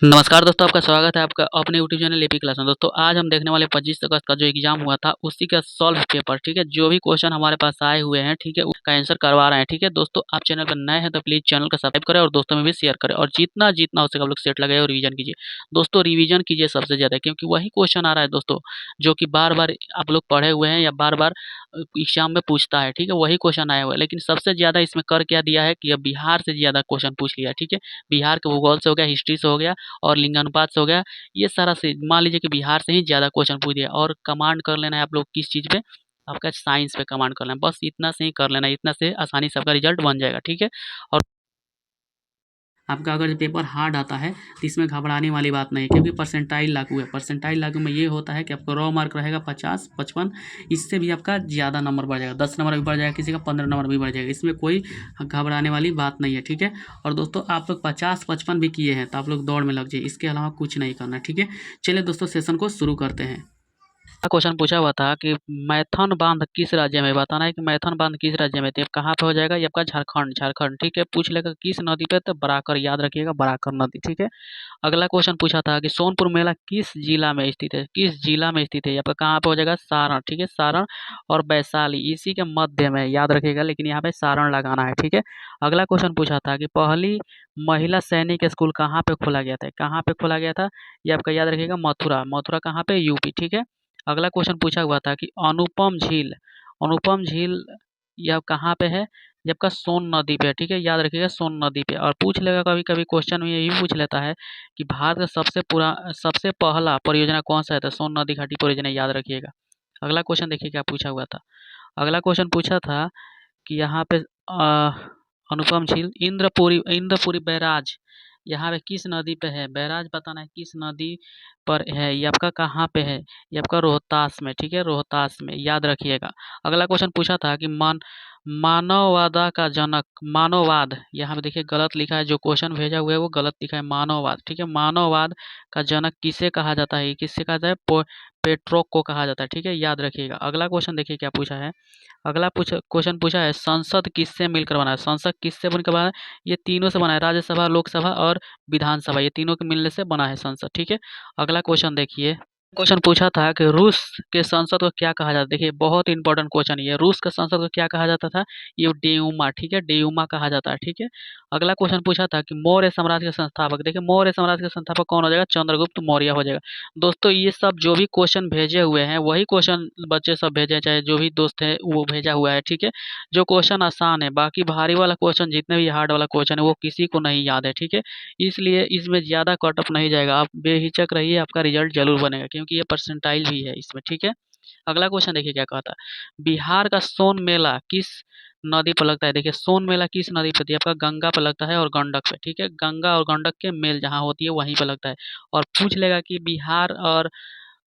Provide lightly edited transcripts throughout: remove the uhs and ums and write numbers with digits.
नमस्कार दोस्तों, आपका स्वागत है आपका अपने यूट्यूब चैनल एपी क्लास में। दोस्तों आज हम देखने वाले 25 अगस्त का जो एग्जाम हुआ था उसी का सॉल्व पेपर, ठीक है। जो भी क्वेश्चन हमारे पास आए हुए हैं, ठीक है, उसका आंसर करवा रहे हैं, ठीक है। दोस्तों आप चैनल पर नए हैं तो प्लीज चैनल को सब्सक्राइब करें और दोस्तों में भी शेयर करें और जितना जितना हो सके आप लोग सेट लगाए और रिवीजन कीजिए। दोस्तों रिवीजन कीजिए सबसे ज्यादा, क्योंकि वही क्वेश्चन आ रहा है दोस्तों जो कि बार बार आप लोग पढ़े हुए हैं या बार बार एग्जाम में पूछता है, ठीक है। वही क्वेश्चन आया हुआ है, लेकिन सबसे ज्यादा इसमें कर क्या दिया है कि अब बिहार से ज्यादा क्वेश्चन पूछ लिया, ठीक है। बिहार के भूगोल से हो गया, हिस्ट्री से हो गया और लिंगानुपात से हो गया। ये सारा से मान लीजिए कि बिहार से ही ज़्यादा क्वेश्चन पूछ दिया और कमांड कर लेना है आप लोग किस चीज़ पे, आपका साइंस पे कमांड कर लेना है। बस इतना से ही कर लेना है, इतना से आसानी से आपका रिजल्ट बन जाएगा, ठीक है। और आपका अगर पेपर हार्ड आता है तो इसमें घबराने वाली बात नहीं है, क्योंकि परसेंटाइल लागू है। परसेंटाइल लागू में ये होता है कि आपका रॉ मार्क रहेगा 50, 55, इससे भी आपका ज़्यादा नंबर बढ़ जाएगा, 10 नंबर भी बढ़ जाएगा, किसी का 15 नंबर भी बढ़ जाएगा। इसमें कोई घबराने वाली बात नहीं है, ठीक है। और दोस्तों आप लोग 50, 55 भी किए हैं तो आप लोग दौड़ में लग जाइए, इसके अलावा कुछ नहीं करना है, ठीक है। चलिए दोस्तों सेशन को शुरू करते हैं। क्वेश्चन पूछा हुआ था कि मैथन बांध किस राज्य में, बताना है कि मैथन बांध किस राज्य में, तो ये कहाँ पे हो जाएगा, ये आपका झारखंड, झारखंड, ठीक है। पूछ लेगा किस नदी पे, तो बराकर, याद रखिएगा बराकर नदी, ठीक है। अगला क्वेश्चन पूछा था कि सोनपुर मेला किस जिला में स्थित है, किस जिला में स्थित है, यहाँ पे कहाँ पे हो जाएगा, सारण, ठीक है। सारण और वैशाली इसी के मध्य में, याद रखिएगा, लेकिन यहाँ पे सारण लगाना है, ठीक है। अगला क्वेश्चन पूछा था कि पहली महिला सैनिक स्कूल कहाँ पे खोला गया था, कहाँ पे खोला गया था, ये आपका याद रखिएगा मथुरा, मथुरा कहाँ पे, यूपी, ठीक है। अगला क्वेश्चन पूछा हुआ था कि अनुपम झील, अनुपम झील यह कहाँ पे है, ये आपका सोन नदी पे है, ठीक है। याद रखिएगा सोन नदी पे। और पूछ लेगा कभी कभी क्वेश्चन में यही पूछ लेता है कि भारत का सबसे पहला परियोजना कौन सा है, तो सोन नदी घाटी परियोजना, याद रखिएगा। अगला क्वेश्चन देखिए क्या पूछा हुआ था। अगला क्वेश्चन पूछा था कि यहाँ पे अनुपम झील, इंद्रपुरी बैराज यहाँ पे किस नदी पे है, बैराज बताना है किस नदी पर है, ये आपका कहाँ पे है, ये आपका रोहतास में, ठीक है, रोहतास में, याद रखिएगा। अगला क्वेश्चन पूछा था कि मानववाद का जनक, मानववाद यहाँ पे देखिए गलत लिखा है, जो क्वेश्चन भेजा हुआ है वो गलत लिखा है, मानववाद, ठीक है। मानववाद का जनक किसे कहा जाता है, किससे कहा जाता है, पेट्रोक को कहा जाता है, ठीक है, याद रखिएगा। अगला क्वेश्चन देखिए क्या पूछा है। अगला क्वेश्चन पूछा है संसद किससे मिलकर बना है, संसद किससे मिलकर बना है, ये तीनों से बना है, राज्यसभा, लोकसभा और विधानसभा, ये तीनों के मिलने से बना है संसद, ठीक है। अगला क्वेश्चन देखिए, क्वेश्चन पूछा था कि रूस के संसद को क्या कहा जाता है, देखिए बहुत इंपॉर्टेंट क्वेश्चन ये, रूस के संसद को क्या कहा जाता था, ये डेउमा, ठीक है, डेउमा कहा जाता है, ठीक है। अगला क्वेश्चन पूछा था कि मौर्य साम्राज्य के संस्थापक, देखिए मौर्य साम्राज्य के संस्थापक कौन हो जाएगा, चंद्रगुप्त मौर्य हो जाएगा। दोस्तों ये सब जो भी क्वेश्चन भेजे हुए हैं वही क्वेश्चन बच्चे सब भेजे हैं, चाहे जो भी दोस्त है वो भेजा हुआ है, ठीक है। जो क्वेश्चन आसान है, बाकी भारी वाला क्वेश्चन जितने भी हार्ड वाला क्वेश्चन है वो किसी को नहीं याद है, ठीक है। इसलिए इसमें ज़्यादा कट ऑफ नहीं जाएगा, आप बेहिचक रहिए, आपका रिजल्ट जरूर बनेगा, क्योंकि ये परसेंटाइल भी है इसमें, ठीक है। अगला क्वेश्चन देखिए क्या कहता है, बिहार का सोन मेला किस नदी पर लगता है, देखिए सोन मेला किस नदी पे, आपका गंगा पे लगता है और गंडक पे, ठीक है। गंगा और गंडक के मेल जहाँ होती है वहीं पे लगता है। और पूछ लेगा कि बिहार और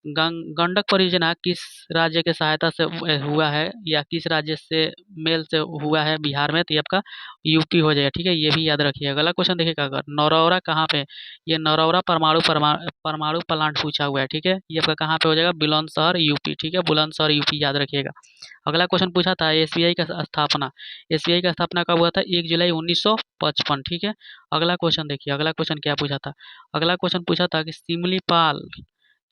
गंडक परियोजना किस राज्य के सहायता से हुआ है या किस राज्य से मेल से हुआ है बिहार में, तो ये आपका यूपी हो जाएगा, ठीक है, ये भी याद रखिए। अगला क्वेश्चन देखिएगा, अगर नरौरा कहाँ पे, ये नरौरा परमाणु प्लांट पूछा हुआ है, ठीक है। ये आपका कहाँ पे हो जाएगा, बुलंदशहर यूपी, ठीक है, बुलंदशहर यूपी, याद रखिएगा। अगला क्वेश्चन पूछा था एसबीआई का स्थापना, एसबीआई का स्थापना कब हुआ था, 1 जुलाई 1955, ठीक है। अगला क्वेश्चन देखिए, अगला क्वेश्चन क्या पूछा था। अगला क्वेश्चन पूछा था कि सिमलीपाल,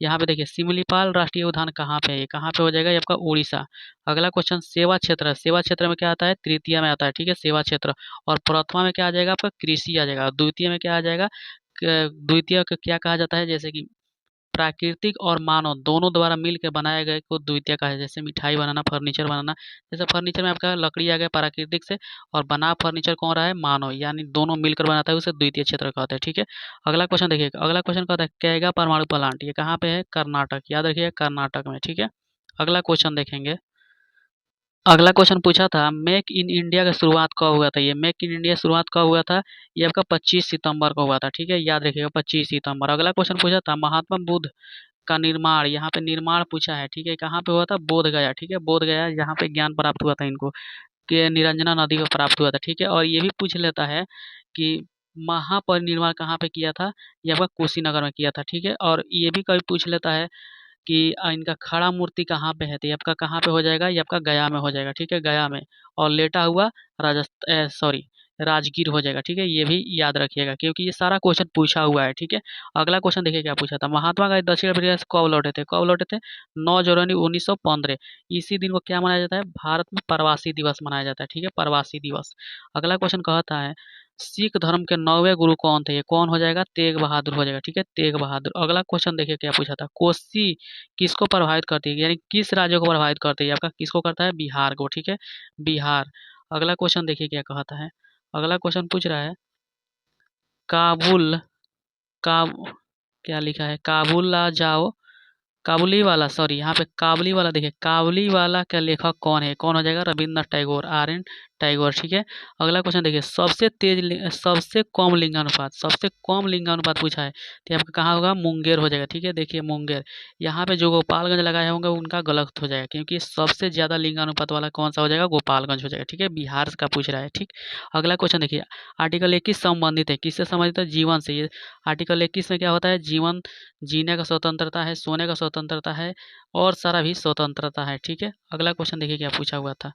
यहाँ पे देखिए सिमलीपाल राष्ट्रीय उद्यान कहाँ पे है, ये कहाँ पे हो जाएगा, ये आपका उड़ीसा। अगला क्वेश्चन सेवा क्षेत्र है, सेवा क्षेत्र में क्या आता है, तृतीय में आता है, ठीक है, सेवा क्षेत्र। और प्रथमा में क्या आ जाएगा, आपका कृषि आ जाएगा। द्वितीय में क्या आ जाएगा, द्वितीय को क्या कहा जाता है, जैसे कि प्राकृतिक और मानव दोनों द्वारा मिल के बनाए गए को द्वितीय कहा है, जैसे मिठाई बनाना, फर्नीचर बनाना। जैसे फर्नीचर में आपका लकड़ी आ गया प्राकृतिक से, और बना फर्नीचर कौन रहा है, मानव, यानी दोनों मिलकर बनाता है, उसे द्वितीय क्षेत्र कहते हैं, ठीक है। अगला क्वेश्चन देखिए, अगला क्वेश्चन कहता है कैगा परमाणु प्लांट, ये कहाँ पे है, कर्नाटक, याद रखिए कर्नाटक में, ठीक है। अगला क्वेश्चन देखेंगे, अगला क्वेश्चन पूछा था मेक इन इंडिया का शुरुआत कब हुआ था, ये मेक इन इंडिया शुरुआत कब हुआ था, ये आपका 25 सितंबर को हुआ था, ठीक है, याद रखिएगा 25 सितंबर। अगला क्वेश्चन पूछा था महात्मा बुद्ध का निर्माण, यहाँ पे निर्माण पूछा है, ठीक है, कहाँ पे हुआ था, बोध गया, ठीक है, बोध गया, यहाँ पे ज्ञान प्राप्त हुआ था इनको, कि निरंजना नदी पे प्राप्त हुआ था, ठीक है। और ये भी पूछ लेता है कि महापरिनिर्वाण कहाँ पे किया था, ये आपका कुशीनगर में किया था, ठीक है। और ये भी कभी पूछ लेता है कि इनका खड़ा मूर्ति कहाँ पे है, तो ये आपका कहाँ पे हो जाएगा, ये आपका गया में हो जाएगा, ठीक है, गया में। और लेटा हुआ राजस्थान, सॉरी, राजगीर हो जाएगा। ठीक है, ये भी याद रखिएगा क्योंकि ये सारा क्वेश्चन पूछा हुआ है। ठीक है, अगला क्वेश्चन देखिए क्या पूछा था। महात्मा गांधी दक्षिण अफ्रीका से कब लौटे थे? कब लौटे थे? 9 जनवरी 1915। इसी दिन को क्या मनाया जाता है? भारत में प्रवासी दिवस मनाया जाता है। ठीक है, प्रवासी दिवस। अगला क्वेश्चन कहता है सिख धर्म के 9वें गुरु कौन थे? ये कौन हो जाएगा? तेग बहादुर हो जाएगा। ठीक है, तेग बहादुर। अगला क्वेश्चन देखिए क्या पूछा था। कोसी किसको प्रभावित करती है, यानी किस राज्य को प्रभावित करती है? आपका किसको करता है? बिहार को। ठीक है, बिहार। अगला क्वेश्चन देखिए क्या कहता है। अगला क्वेश्चन पूछ रहा है काबुल का क्या लिखा है? काबुल आ जाओ, काबुली वाला, सॉरी यहाँ पे काबुली वाला देखिए, काबुली वाला का लेखक कौन है? कौन हो जाएगा? Rabindranath Tagore, R N Tagore. ठीक है, अगला क्वेश्चन देखिए सबसे कम लिंगानुपात, सबसे कम लिंगानुपात पूछा है तो आपका कहाँ होगा? मुंगेर हो जाएगा। ठीक है, देखिए मुंगेर। यहाँ पे जो गोपालगंज लगाए होंगे उनका गलत हो जाएगा क्योंकि सबसे ज्यादा लिंगानुपात वाला कौन सा हो जाएगा? गोपालगंज हो जाएगा। ठीक है, बिहार का पूछ रहा है। ठीक, अगला क्वेश्चन देखिए आर्टिकल 21 संबंधित है, किससे संबंधित है? जीवन से। ये आर्टिकल 21 में क्या होता है? जीवन, जीने का स्वतंत्रता है, सोने का स्वतंत्रता है और सारा भी स्वतंत्रता है। ठीक है, अगला क्वेश्चन देखिए क्या पूछा हुआ था।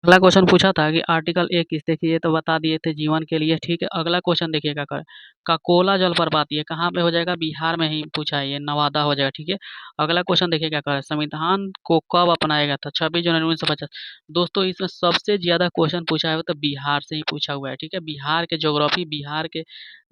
अगला क्वेश्चन पूछा था कि आर्टिकल 21 देखिए, ये तो बता दिए थे जीवन के लिए। ठीक है, अगला क्वेश्चन देखिएगा कर ककोला जलप्रपात ये कहाँ पे हो जाएगा? बिहार में ही पूछा है, ये नवादा हो जाएगा। ठीक है, अगला क्वेश्चन देखिए क्या कर संविधान को कब अपनाया गया था? 26 जनवरी 1950। दोस्तों इसमें सबसे ज्यादा क्वेश्चन पूछा है तो बिहार से ही पूछा हुआ है। ठीक है, बिहार के ज्योग्राफी, बिहार के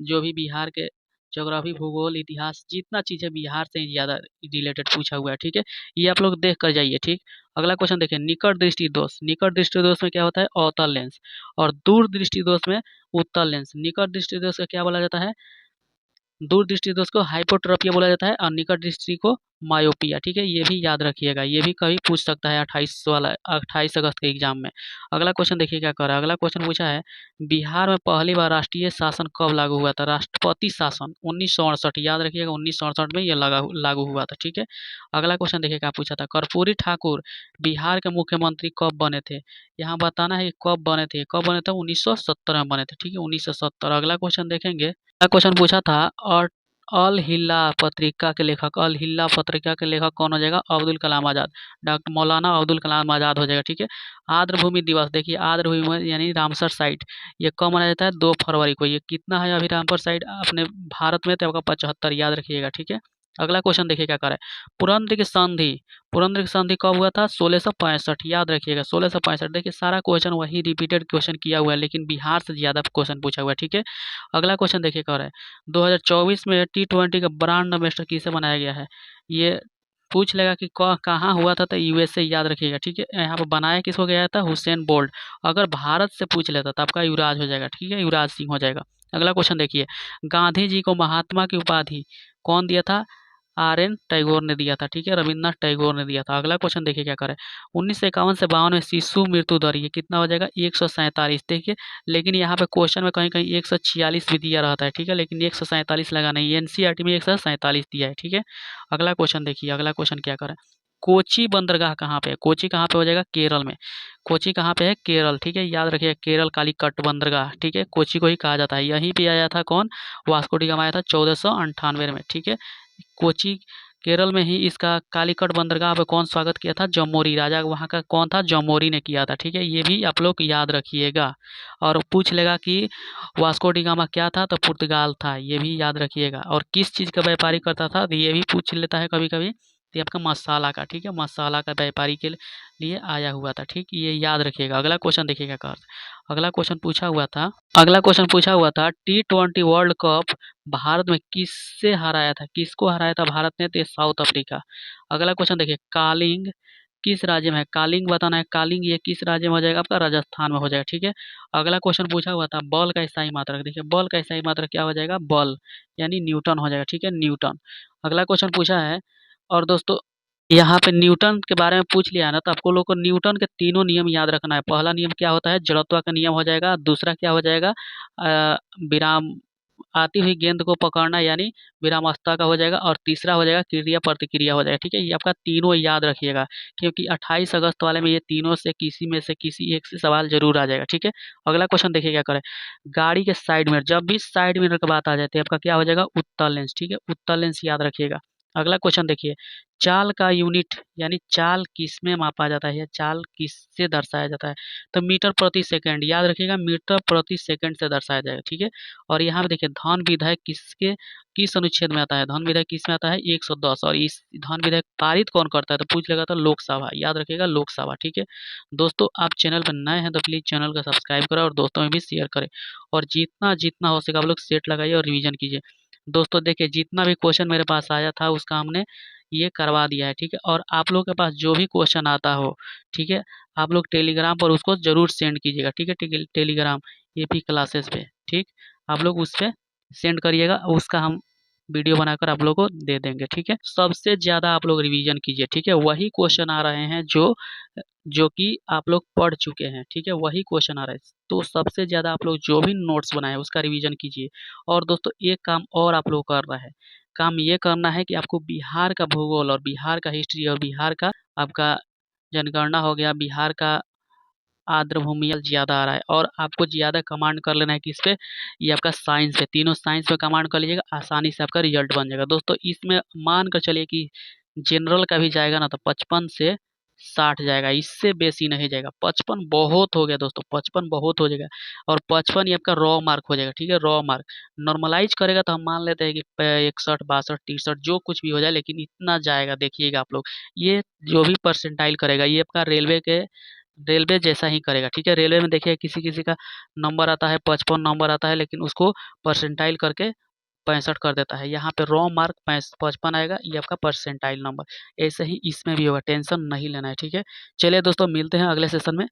जो भी बिहार के ज्योग्राफी, भूगोल, इतिहास, जितना चीज है बिहार से ही ज्यादा रिलेटेड पूछा हुआ है। ठीक है, ये आप लोग देख कर जाइए। ठीक, अगला क्वेश्चन देखिए निकट दृष्टि दोष, निकट दृष्टि दोष में क्या होता है? अवतल लेंस। और दूर दृष्टि दोष में उत्तल लेंस। निकट दृष्टि दोष का क्या बोला जाता है? दूर दृष्टि दोष को हाइपोट्रोपिया बोला जाता है और निकट दृष्टि को मायोपिया। ठीक है, ये भी याद रखिएगा, ये भी कभी पूछ सकता है 28 अगस्त के एग्जाम में। अगला क्वेश्चन देखिए क्या कर रहा है। अगला क्वेश्चन पूछा है बिहार में पहली बार राष्ट्रीय शासन कब लागू हुआ था? राष्ट्रपति शासन 1968, याद रखिएगा 1968 में ये लागू हुआ था। ठीक है, अगला क्वेश्चन देखिए क्या पूछा था। कर्पूरी ठाकुर बिहार के मुख्यमंत्री कब बने थे? यहाँ बताना है कि कब बने थे। कब बने थे? 1970 में बने थे। ठीक है, 1970। अगला क्वेश्चन देखेंगे। अगला क्वेश्चन पूछा था और अल हिल्ला पत्रिका के लेखक, अल हिल्ला पत्रिका के लेखक कौन हो जाएगा? अब्दुल कलाम आजाद, डॉक्टर मौलाना अब्दुल कलाम आजाद हो जाएगा। ठीक है, आर्द्र भूमि दिवस देखिए, आर्द्र भूमि यानी रामसर साइट, ये कब मनाया जाता है? 2 फरवरी को। ये कितना है अभी रामसर साइट अपने भारत में? तो आपका 75, याद रखिएगा। ठीक है, अगला क्वेश्चन देखिए क्या करे। पुरंद्र की संधि, पुरंद्र की संधि कब हुआ था? 1665, याद रखिएगा 1665। देखिए सारा क्वेश्चन वही रिपीटेड क्वेश्चन किया हुआ है लेकिन बिहार से ज्यादा क्वेश्चन पूछा हुआ है। ठीक है, अगला क्वेश्चन देखिए क्या है। 2024 में T20 का ब्रांड एम्बेसडर किसे बनाया गया है? ये पूछ लेगा कि कहाँ हुआ था तो यूएसए, याद रखिएगा। ठीक है, यहाँ पर बनाया किसको गया था? Usain Bolt. अगर भारत से पूछ लेता तो आपका युवराज हो जाएगा। ठीक है, युवराज सिंह हो जाएगा। अगला क्वेश्चन देखिए गांधी जी को महात्मा की उपाधि कौन दिया था? आर एन टैगोर ने दिया था। ठीक है, रविन्द्रनाथ टैगोर ने दिया था। अगला क्वेश्चन देखिए क्या करें। 1951 से 52 में शिशु मृत्यु दर ये कितना हो जाएगा? 147। देखिए लेकिन यहाँ पे क्वेश्चन में कहीं कहीं 146 भी दिया रहता है। ठीक है, लेकिन 147 लगा नहीं, एनसीईआरटी में 147 दिया है। ठीक है, अगला क्वेश्चन देखिए। अगला क्वेश्चन क्या करें। कोची बंदरगाह कहाँ पे है? कोची कहाँ पे हो जाएगा? केरल में। कोची कहाँ पे है? केरल। ठीक है, याद रखिए केरल कालीकट बंदरगाह। ठीक है, कोची को ही कहा जाता है। यहीं पे आया था कौन? वास्को डी गामा आया था 1498 में। ठीक है, कोची केरल में ही इसका कालीकट बंदरगाह पे कौन स्वागत किया था? जमोरी राजा, वहाँ का कौन था? जमोरी ने किया था। ठीक है, ये भी आप लोग याद रखिएगा। और पूछ लेगा कि वास्को डी गामा क्या था? तो पुर्तगाल था, ये भी याद रखिएगा। और किस चीज़ का व्यापारी करता था? तो ये भी पूछ लेता है कभी कभी। तो ये आपका मसाला का। ठीक है, मसाला का व्यापारी के लिए आया हुआ था। ठीक, ये याद रखिएगा। अगला क्वेश्चन देखिएगा कर अगला क्वेश्चन पूछा हुआ था। अगला क्वेश्चन पूछा हुआ था T20 वर्ल्ड कप भारत में किससे हराया था? किसको हराया था भारत ने? तो साउथ अफ्रीका। अगला क्वेश्चन देखिए कालिंग किस राज्य में है? कालिंग बताना है। कालिंग ये किस राज्य में हो जाएगा? आपका राजस्थान में हो जाएगा। ठीक है, अगला क्वेश्चन पूछा हुआ था बल का स्थायी मात्रक। देखिए बल का स्थायी मात्रक क्या हो जाएगा? बल यानी न्यूटन हो जाएगा। ठीक है, न्यूटन। अगला क्वेश्चन पूछा है और दोस्तों यहाँ पे न्यूटन के बारे में पूछ लिया है ना, तो आपको लोग को न्यूटन के तीनों नियम याद रखना है। पहला नियम क्या होता है? जड़त्व का नियम हो जाएगा। दूसरा क्या हो जाएगा? विराम आती हुई गेंद को पकड़ना यानी विरामावस्था का हो जाएगा। और तीसरा हो जाएगा क्रिया प्रतिक्रिया हो जाएगा। ठीक है, ये आपका तीनों याद रखिएगा क्योंकि 28 अगस्त वाले में ये तीनों से किसी में से किसी एक से सवाल जरूर आ जाएगा। ठीक है, अगला क्वेश्चन देखिए क्या करें। गाड़ी के साइड मिरर, जब भी साइड मिरर की बात आ जाती है आपका क्या हो जाएगा? उत्तल लेंस। ठीक है, उत्तल लेंस याद रखिएगा। अगला क्वेश्चन देखिए, चाल का यूनिट यानी चाल किसमें मापा जाता है या चाल किससे दर्शाया जाता है? तो मीटर प्रति सेकंड, याद रखिएगा मीटर प्रति सेकंड से दर्शाया जाएगा, ठीक है। और यहाँ पे देखिए धन विधायक किस अनुच्छेद में आता है? धन विधायक किस में आता है? 110। और इस धन विधायक पारित कौन करता है? तो पूछ लेगा तो लोकसभा, याद रखिएगा लोकसभा, ठीक है। दोस्तों आप चैनल पर नए हैं तो प्लीज चैनल को सब्सक्राइब करें और दोस्तों में भी शेयर करें, और जितना जितना हो सके आप लोग सेट लगाइए और रिवीजन कीजिए। दोस्तों देखिए जितना भी क्वेश्चन मेरे पास आया था उसका हमने ये करवा दिया है, ठीक है। और आप लोग के पास जो भी क्वेश्चन आता हो, ठीक है, आप लोग टेलीग्राम पर उसको जरूर सेंड कीजिएगा, ठीक है। टेलीग्राम एपी क्लासेस पे, ठीक, आप लोग उस पे सेंड करिएगा, उसका हम वीडियो बनाकर आप लोग को दे देंगे, ठीक है। सबसे ज्यादा आप लोग रिवीजन कीजिए, ठीक है। वही क्वेश्चन आ रहे हैं जो जो कि आप लोग पढ़ चुके हैं, ठीक है, वही क्वेश्चन आ रहा है। तो सबसे ज्यादा आप लोग जो भी नोट्स बनाए उसका रिवीजन कीजिए। और दोस्तों एक काम और आप लोग करना है, काम ये करना है कि आपको बिहार का भूगोल और बिहार का हिस्ट्री और बिहार का आपका जनगणना हो गया, बिहार का आर्द्र भूमियल ज़्यादा आ रहा है, और आपको ज़्यादा कमांड कर लेना है किस पे? ये आपका साइंस पे, तीनों साइंस पे कमांड कर लीजिएगा, आसानी से आपका रिजल्ट बन जाएगा। दोस्तों इसमें मान कर चलिए कि जनरल का भी जाएगा ना तो 55 से 60 जाएगा, इससे बेसी नहीं जाएगा। 55 बहुत हो गया दोस्तों, 55 बहुत हो जाएगा। और 55 ये आपका रॉ मार्क हो जाएगा, ठीक है, रॉ मार्क। नॉर्मलाइज करेगा तो हम मान लेते हैं कि 61, 62, 63 जो कुछ भी हो जाए, लेकिन इतना जाएगा देखिएगा आप लोग। ये जो भी परसेंटाइल करेगा ये आपका रेलवे जैसा ही करेगा, ठीक है। रेलवे में देखिए किसी किसी का नंबर आता है 55 नंबर आता है, लेकिन उसको परसेंटाइल करके 65 कर देता है। यहाँ पे रॉ मार्क 55 आएगा, ये आपका परसेंटाइल नंबर। ऐसे ही इसमें भी होगा, टेंशन नहीं लेना है, ठीक है। चलिए दोस्तों मिलते हैं अगले सेशन में।